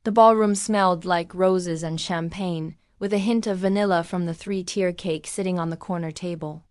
The ballroom smelled like roses and champagne, with a hint of vanilla from the three-tier cake sitting on the corner table.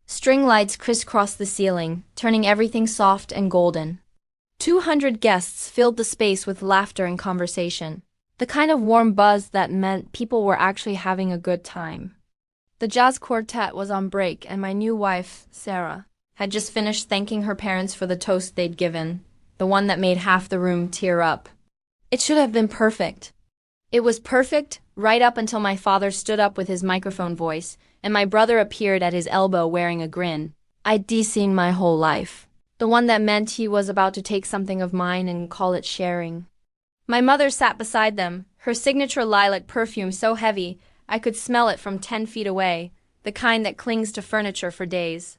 String lights crisscrossed the ceiling, turning everything soft and golden. 200 guests filled the space with laughter and conversation, the kind of warm buzz that meant people were actually having a good time. The jazz quartet was on break, and my new wife, Sarah, had just finished thanking her parents for the toast they'd given, the one that made half the room tear up. It should have been perfect. It was perfect, right up until my father stood up with his microphone voice, and my brother appeared at his elbow wearing a grin I'd seen my whole life. The one that meant he was about to take something of mine and call it sharing. My mother sat beside them, her signature lilac perfume so heavy I could smell it from 10 feet away, the kind that clings to furniture for days.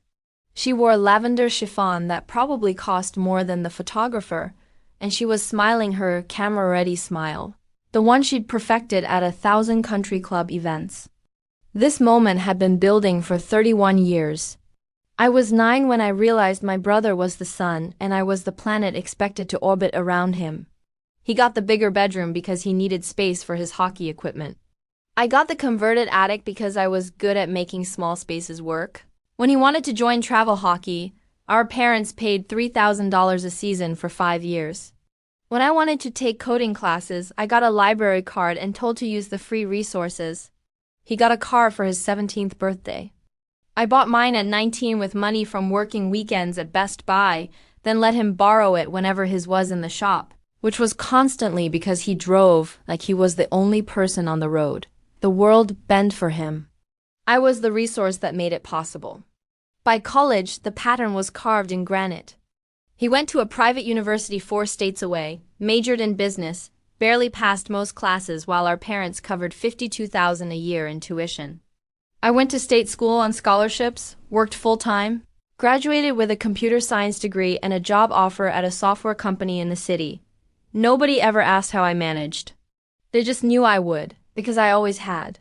She wore lavender chiffon that probably cost more than the photographer, and she was smiling her camera-ready smile, the one she'd perfected at 1,000 country club events. This moment had been building for 31 years. I was 9 when I realized my brother was the sun and I was the planet expected to orbit around him. He got the bigger bedroom because he needed space for his hockey equipment. I got the converted attic because I was good at making small spaces work. When he wanted to join travel hockey, our parents paid $3,000 a season for 5 years. When I wanted to take coding classes, I got a library card and told to use the free resources. He got a car for his 17th birthday. I bought mine at 19 with money from working weekends at Best Buy, then let him borrow it whenever his was in the shop, which was constantly because he drove like he was the only person on the road. The world bent for him. I was the resource that made it possible. By college, the pattern was carved in granite. He went to a private university 4 states away, majored in business, barely passed most classes while our parents covered $52,000 a year in tuition. I went to state school on scholarships, worked full-time, graduated with a computer science degree and a job offer at a software company in the city. Nobody ever asked how I managed. They just knew I would, because I always had.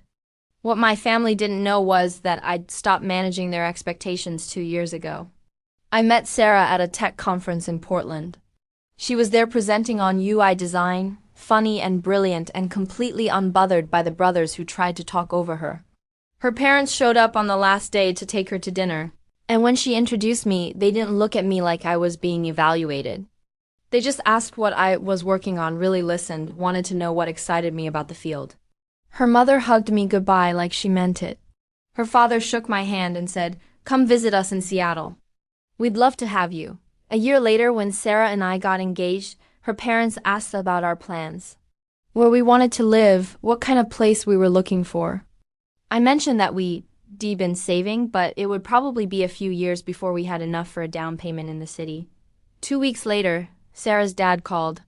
What my family didn't know was that I'd stopped managing their expectations 2 years ago. I met Sarah at a tech conference in Portland. She was there presenting on UI design, funny and brilliant and completely unbothered by the brothers who tried to talk over her. Her parents showed up on the last day to take her to dinner, and when she introduced me, they didn't look at me like I was being evaluated. They just asked what I was working on, really listened, wanted to know what excited me about the field. Her mother hugged me goodbye like she meant it. Her father shook my hand and said, "Come visit us in Seattle. We'd love to have you." A year later, when Sarah and I got engaged, her parents asked about our plans. Where we wanted to live, what kind of place we were looking for. I mentioned that we'd been saving, but it would probably be a few years before we had enough for a down payment in the city. 2 weeks later, Sarah's dad called.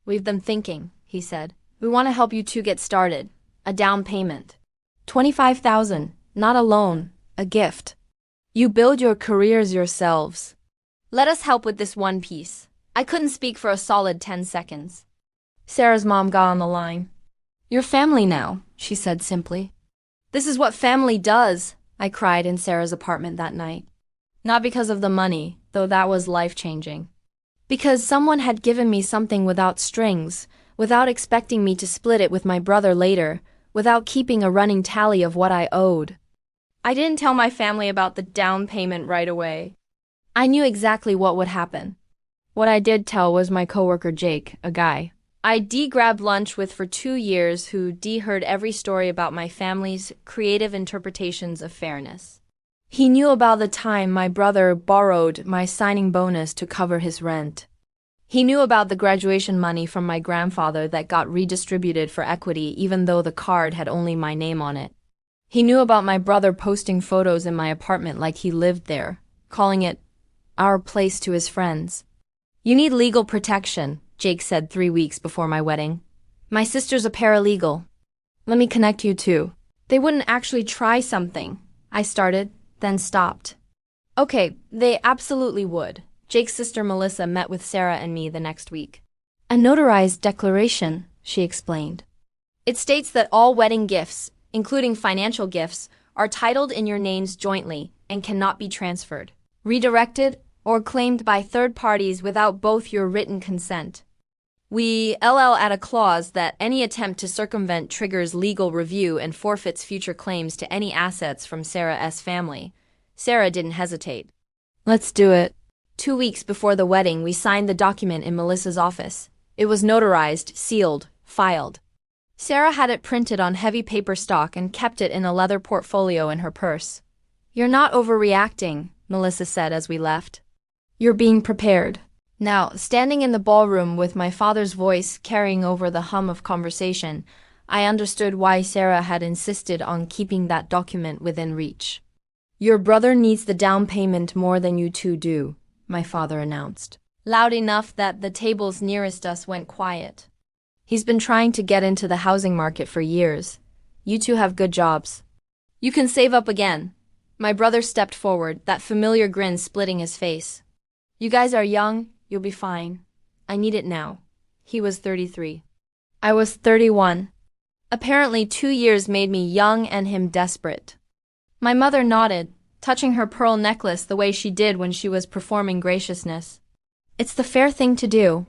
"We've been thinking," he said. "We want to help you two get started. A down payment. $25,000, not a loan, a gift. You build your careers yourselves. Let us help with this one piece." I couldn't speak for a solid 10 seconds. Sarah's mom got on the line. "You're family now," she said simply. "This is what family does," I cried in Sarah's apartment that night. Not because of the money, though that was life-changing. Because someone had given me something without strings, without expecting me to split it with my brother later, without keeping a running tally of what I owed. I didn't tell my family about the down payment right away. I knew exactly what would happen. What I did tell was my coworker Jake, a guy I grabbed lunch with for 2 years who heard every story about my family's creative interpretations of fairness. He knew about the time my brother borrowed my signing bonus to cover his rent. He knew about the graduation money from my grandfather that got redistributed for equity even though the card had only my name on it. He knew about my brother posting photos in my apartment like he lived there, calling it our place to his friends. "You need legal protection," Jake said 3 weeks before my wedding. "My sister's a paralegal. Let me connect you two." They wouldn't actually try something. I started, then stopped. Okay, they absolutely would. Jake's sister Melissa met with Sarah and me the next week. "A notarized declaration," she explained. "It states that all wedding gifts, including financial gifts, are titled in your names jointly and cannot be transferred, redirected, or claimed by third parties without both your written consent. We add a clause that any attempt to circumvent triggers legal review and forfeits future claims to any assets from Sarah's family. Sarah didn't hesitate. Let's do it. 2 weeks before the wedding, we signed the document in Melissa's office. It was notarized, sealed, filed. Sarah had it printed on heavy paper stock and kept it in a leather portfolio in her purse. You're not overreacting, Melissa said as we left. You're being prepared. Now, standing in the ballroom with my father's voice carrying over the hum of conversation, I understood why Sarah had insisted on keeping that document within reach. Your brother needs the down payment more than you two do, my father announced, loud enough that the tables nearest us went quiet. He's been trying to get into the housing market for years. You two have good jobs. You can save up again. My brother stepped forward, that familiar grin splitting his face. You guys are young. You'll be fine. I need it now. He was 33. I was 31. Apparently 2 years made me young and him desperate. My mother nodded, touching her pearl necklace the way she did when she was performing graciousness. It's the fair thing to do.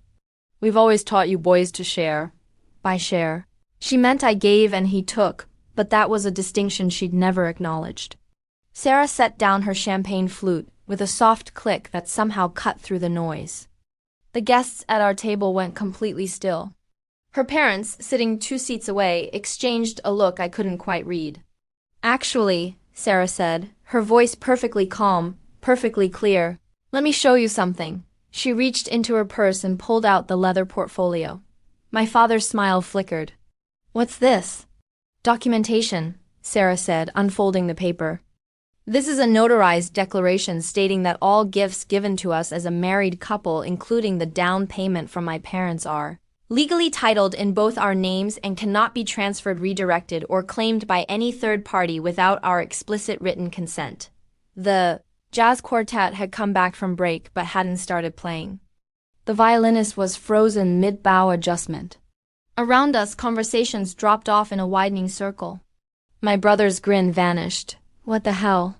We've always taught you boys to share. By share, she meant I gave and he took, but that was a distinction she'd never acknowledged. Sarah set down her champagne flute with a soft click that somehow cut through the noise. The guests at our table went completely still. Her parents, sitting 2 seats away, exchanged a look I couldn't quite read. Actually, Sarah said, her voice perfectly calm, perfectly clear, let me show you something. She reached into her purse and pulled out the leather portfolio. My father's smile flickered. What's this? Documentation, Sarah said, unfolding the paper. This is a notarized declaration stating that all gifts given to us as a married couple, including the down payment from my parents, are legally titled in both our names and cannot be transferred, redirected, or claimed by any third party without our explicit written consent. The jazz quartet had come back from break but hadn't started playing. The violinist was frozen mid-bow adjustment. Around us, conversations dropped off in a widening circle. My brother's grin vanished. What the hell?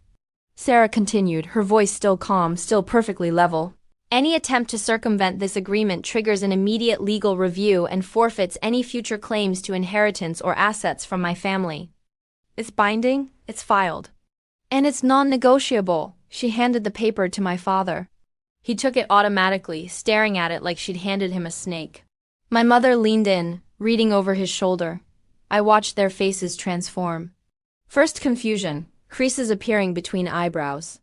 Sarah continued, her voice still calm, still perfectly level. Any attempt to circumvent this agreement triggers an immediate legal review and forfeits any future claims to inheritance or assets from my family. It's binding, it's filed. And it's non-negotiable. She handed the paper to my father. He took it automatically, staring at it like she'd handed him a snake. My mother leaned in, reading over his shoulder. I watched their faces transform. First confusion, creases appearing between eyebrows.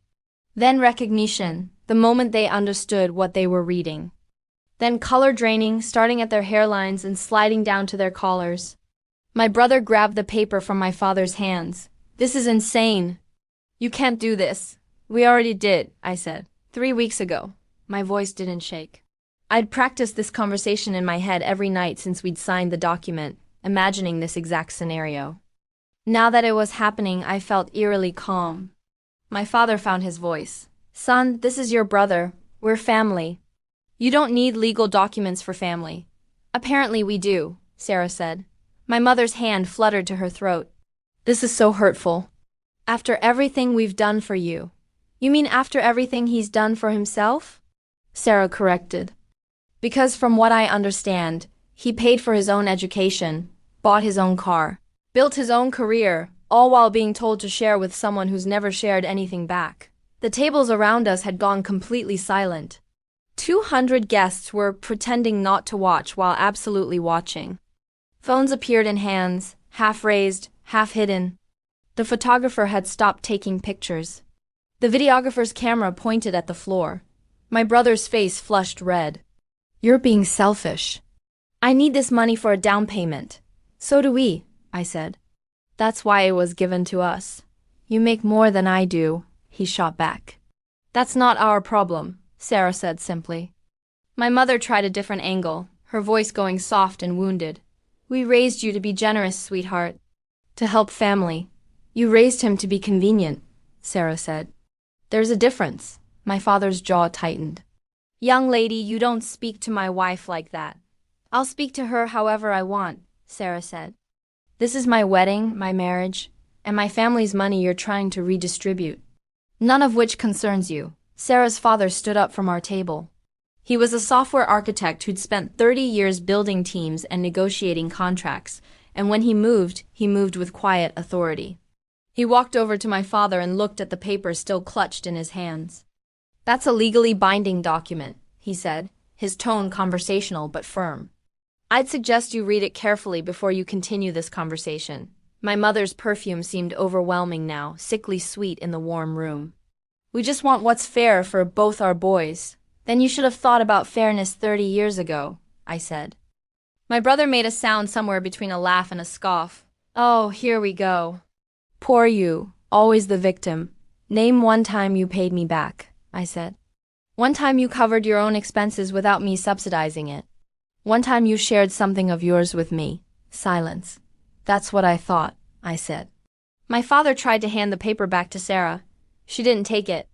Then recognition, the moment they understood what they were reading. Then color draining, starting at their hairlines and sliding down to their collars. My brother grabbed the paper from my father's hands. This is insane. You can't do this. We already did, I said, 3 weeks ago. My voice didn't shake. I'd practiced this conversation in my head every night since we'd signed the document, imagining this exact scenario. Now that it was happening, I felt eerily calm. My father found his voice. Son, this is your brother. We're family. You don't need legal documents for family. Apparently we do, Sarah said. My mother's hand fluttered to her throat. This is so hurtful. After everything we've done for you. You mean after everything he's done for himself? Sarah corrected. Because from what I understand, he paid for his own education, bought his own car, built his own career, all while being told to share with someone who's never shared anything back. The tables around us had gone completely silent. 200 guests were pretending not to watch while absolutely watching. Phones appeared in hands, half raised, half hidden. The photographer had stopped taking pictures. The videographer's camera pointed at the floor. My brother's face flushed red. You're being selfish. I need this money for a down payment. So do we, I said. That's why it was given to us. You make more than I do, he shot back. That's not our problem, Sarah said simply. My mother tried a different angle, her voice going soft and wounded. We raised you to be generous, sweetheart. To help family. You raised him to be convenient, Sarah said. There's a difference. My father's jaw tightened. Young lady, you don't speak to my wife like that. I'll speak to her however I want, Sarah said. This is my wedding, my marriage, and my family's money you're trying to redistribute. None of which concerns you. Sarah's father stood up from our table. He was a software architect who'd spent 30 years building teams and negotiating contracts, and when he moved with quiet authority. He walked over to my father and looked at the paper still clutched in his hands. "That's a legally binding document," he said, his tone conversational but firm. "I'd suggest you read it carefully before you continue this conversation." My mother's perfume seemed overwhelming now, sickly sweet in the warm room. "We just want what's fair for both our boys." "Then you should have thought about fairness 30 years ago," I said. My brother made a sound somewhere between a laugh and a scoff. "Oh, here we go. Poor you, always the victim. Name one time you paid me back," I said. "One time you covered your own expenses without me subsidizing it. One time you shared something of yours with me." Silence. "That's what I thought," I said. My father tried to hand the paper back to Sarah. She didn't take it.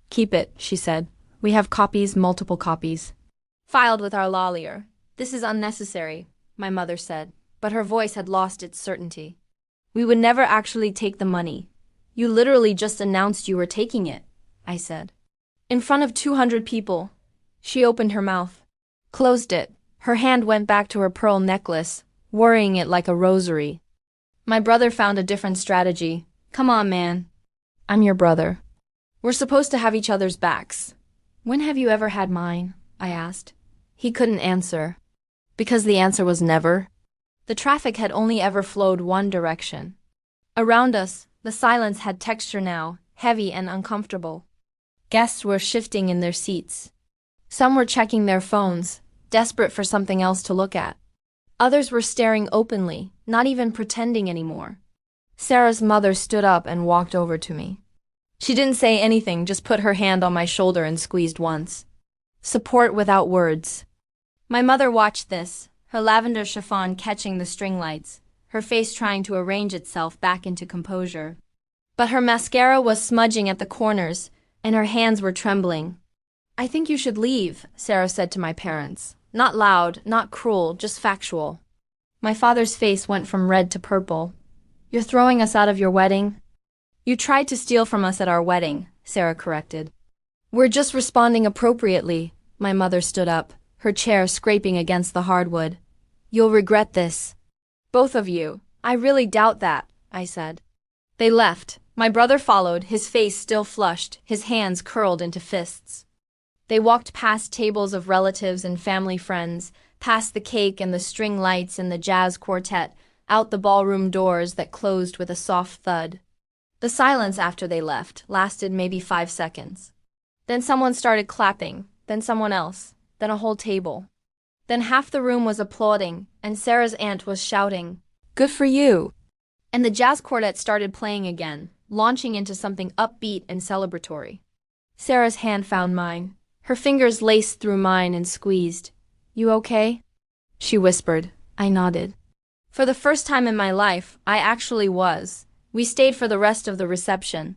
"Keep it," she said. "We have copies, multiple copies. Filed with our lawyer." "This is unnecessary," my mother said, but her voice had lost its certainty. "We would never actually take the money. You literally just announced you were taking it," I said. "In front of 200 people." She opened her mouth, closed it. Her hand went back to her pearl necklace, worrying it like a rosary. My brother found a different strategy. "Come on, man. I'm your brother. We're supposed to have each other's backs." "When have you ever had mine?" I asked. He couldn't answer. Because the answer was never. The traffic had only ever flowed one direction. Around us, the silence had texture now, heavy and uncomfortable. Guests were shifting in their seats. Some were checking their phones, desperate for something else to look at. Others were staring openly, not even pretending anymore. Sarah's mother stood up and walked over to me. She didn't say anything, just put her hand on my shoulder and squeezed once. Support without words. My mother watched this, her lavender chiffon catching the string lights, her face trying to arrange itself back into composure. But her mascara was smudging at the corners, and her hands were trembling. "I think you should leave," Sarah said to my parents. Not loud, not cruel, just factual. My father's face went from red to purple. "You're throwing us out of your wedding?" "You tried to steal from us at our wedding," Sarah corrected. "We're just responding appropriately." My mother stood up, her chair scraping against the hardwood. "You'll regret this. Both of you." "I really doubt that," I said. They left. My brother followed, his face still flushed, his hands curled into fists. They walked past tables of relatives and family friends, past the cake and the string lights and the jazz quartet, out the ballroom doors that closed with a soft thud. The silence after they left lasted maybe 5 seconds. Then someone started clapping, then someone else, then a whole table. Then half the room was applauding, and Sarah's aunt was shouting, "Good for you!" And the jazz quartet started playing again, launching into something upbeat and celebratory. Sarah's hand found mine. Her fingers laced through mine and squeezed. "You okay?" she whispered. I nodded. For the first time in my life, I actually was. We stayed for the rest of the reception.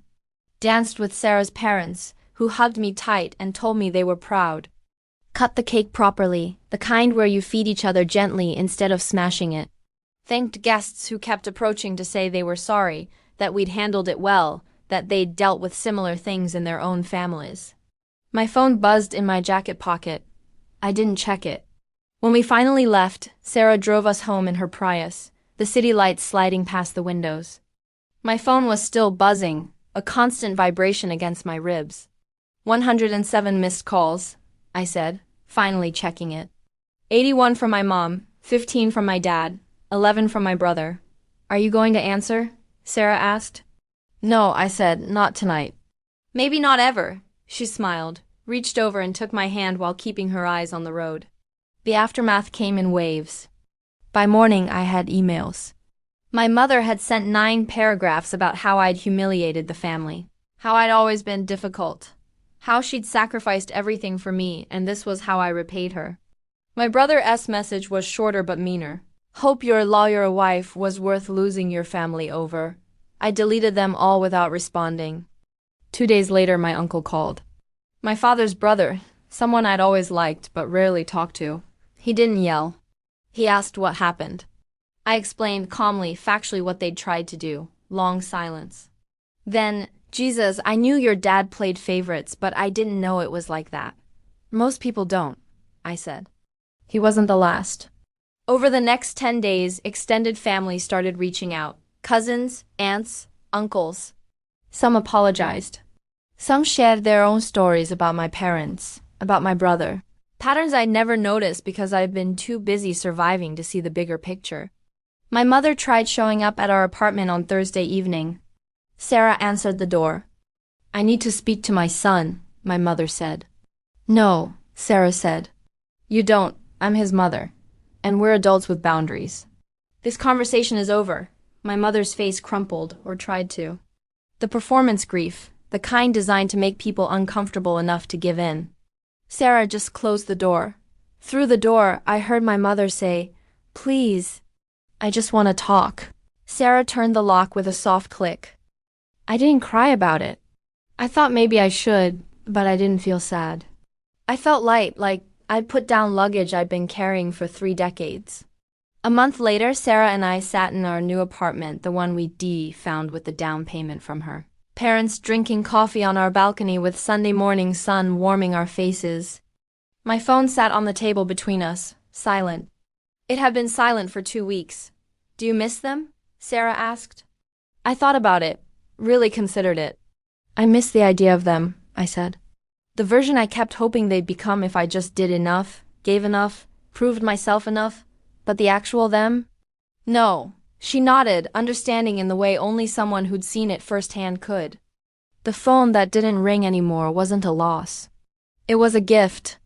Danced with Sarah's parents, who hugged me tight and told me they were proud. Cut the cake properly, the kind where you feed each other gently instead of smashing it. Thanked guests who kept approaching to say they were sorry, that we'd handled it well, that they'd dealt with similar things in their own families. My phone buzzed in my jacket pocket. I didn't check it. When we finally left, Sarah drove us home in her Prius, the city lights sliding past the windows. My phone was still buzzing, a constant vibration against my ribs. 107 missed calls, I said, finally checking it. 81 from my mom, 15 from my dad, 11 from my brother. "Are you going to answer?" Sarah asked. "No," I said, "not tonight." "Maybe not ever." She smiled, reached over and took my hand while keeping her eyes on the road. The aftermath came in waves. By morning, I had emails. My mother had sent 9 paragraphs about how I'd humiliated the family, how I'd always been difficult, how she'd sacrificed everything for me, and this was how I repaid her. My brother's message was shorter but meaner. "Hope your lawyer wife was worth losing your family over." I deleted them all without responding. 2 days later, my uncle called. My father's brother, someone I'd always liked but rarely talked to. He didn't yell. He asked what happened. I explained calmly, factually what they'd tried to do. Long silence. Then, "Jesus, I knew your dad played favorites, but I didn't know it was like that." Most people don't, I said. He wasn't the last. Over the next 10 days, extended family started reaching out. Cousins, aunts, uncles. Some apologized. Some shared their own stories about my parents, about my brother. Patterns I'd never noticed because I'd been too busy surviving to see the bigger picture. My mother tried showing up at our apartment on Thursday evening. Sarah answered the door. I need to speak to my son, my mother said. No, Sarah said. You don't. I'm his mother. And we're adults with boundaries. This conversation is over. My mother's face crumpled, or tried to. The performance grief, the kind designed to make people uncomfortable enough to give in. Sarah just closed the door. Through the door, I heard my mother say, Please, I just want to talk. Sarah turned the lock with a soft click. I didn't cry about it. I thought maybe I should, but I didn't feel sad. I felt light, like I'd put down luggage I'd been carrying for 3 decades. A month later, Sarah and I sat in our new apartment, the one we found with the down payment from her. Parents drinking coffee on our balcony with Sunday morning sun warming our faces. My phone sat on the table between us, silent. It had been silent for 2 weeks. Do you miss them? Sarah asked. I thought about it, really considered it. I miss the idea of them, I said. The version I kept hoping they'd become if I just did enough, gave enough, proved myself enough. But the actual them? No. She nodded, understanding in the way only someone who'd seen it firsthand could. The phone that didn't ring anymore wasn't a loss. It was a gift.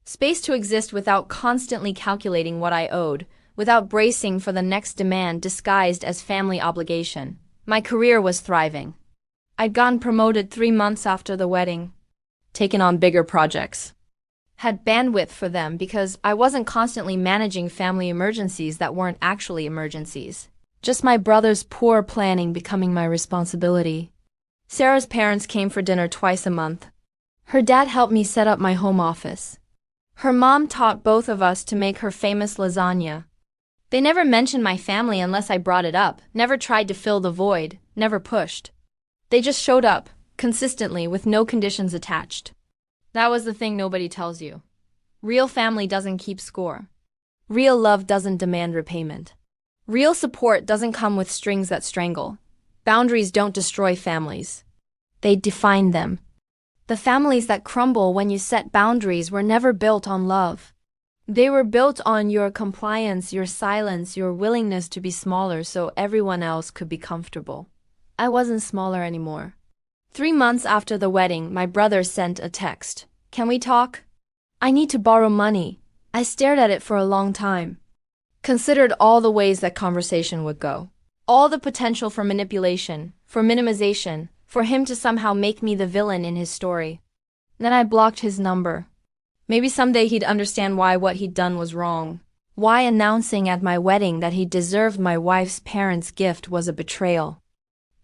Space to exist without constantly calculating what I owed, without bracing for the next demand disguised as family obligation. My career was thriving. I'd gotten promoted 3 months after the wedding. Taken on bigger projects. Had bandwidth for them because I wasn't constantly managing family emergencies that weren't actually emergencies. Just my brother's poor planning becoming my responsibility. Sarah's parents came for dinner twice a month. Her dad helped me set up my home office. Her mom taught both of us to make her famous lasagna. They never mentioned my family unless I brought it up, never tried to fill the void, never pushed. They just showed up, consistently, with no conditions attached. That was the thing nobody tells you. Real family doesn't keep score. Real love doesn't demand repayment. Real support doesn't come with strings that strangle. Boundaries don't destroy families. They define them. The families that crumble when you set boundaries were never built on love. They were built on your compliance, your silence, your willingness to be smaller so everyone else could be comfortable. I wasn't smaller anymore. 3 months after the wedding, my brother sent a text. Can we talk? I need to borrow money. I stared at it for a long time. Considered all the ways that conversation would go. All the potential for manipulation, for minimization, for him to somehow make me the villain in his story. Then I blocked his number. Maybe someday he'd understand why what he'd done was wrong. Why announcing at my wedding that he deserved my wife's parents' gift was a betrayal.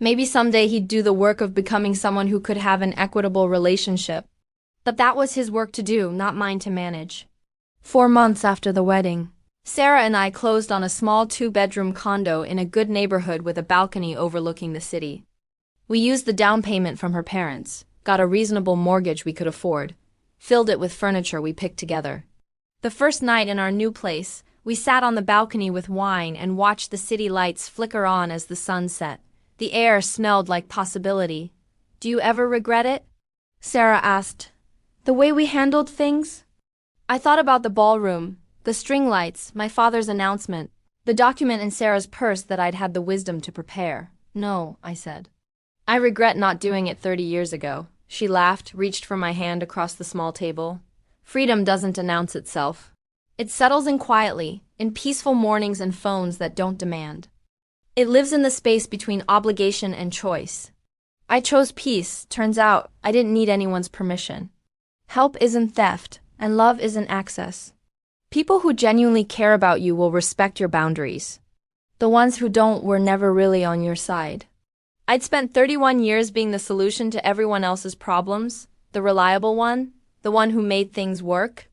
Maybe someday he'd do the work of becoming someone who could have an equitable relationship. But that was his work to do, not mine to manage. 4 months after the wedding, Sarah and I closed on a small 2-bedroom condo in a good neighborhood with a balcony overlooking the city. We used the down payment from her parents, got a reasonable mortgage we could afford, filled it with furniture we picked together. The first night in our new place, we sat on the balcony with wine and watched the city lights flicker on as the sun set. The air smelled like possibility. Do you ever regret it? Sarah asked. The way we handled things? I thought about the ballroom, the string lights, my father's announcement, the document in Sarah's purse that I'd had the wisdom to prepare. No, I said. I regret not doing it 30 years ago. She laughed, reached for my hand across the small table. Freedom doesn't announce itself. It settles in quietly, in peaceful mornings and phones that don't demand. It lives in the space between obligation and choice. I chose peace. Turns out I didn't need anyone's permission. Help isn't theft, and love isn't access. People who genuinely care about you will respect your boundaries. The ones who don't were never really on your side. I'd spent 31 years being the solution to everyone else's problems, the reliable one, the one who made things work.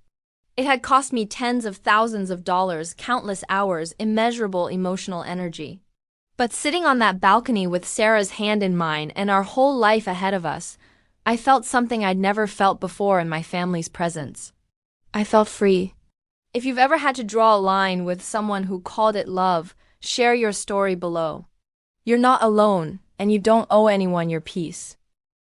It had cost me tens of thousands of dollars, countless hours, immeasurable emotional energy. But sitting on that balcony with Sarah's hand in mine and our whole life ahead of us, I felt something I'd never felt before in my family's presence. I felt free. If you've ever had to draw a line with someone who called it love, share your story below. You're not alone, and you don't owe anyone your peace.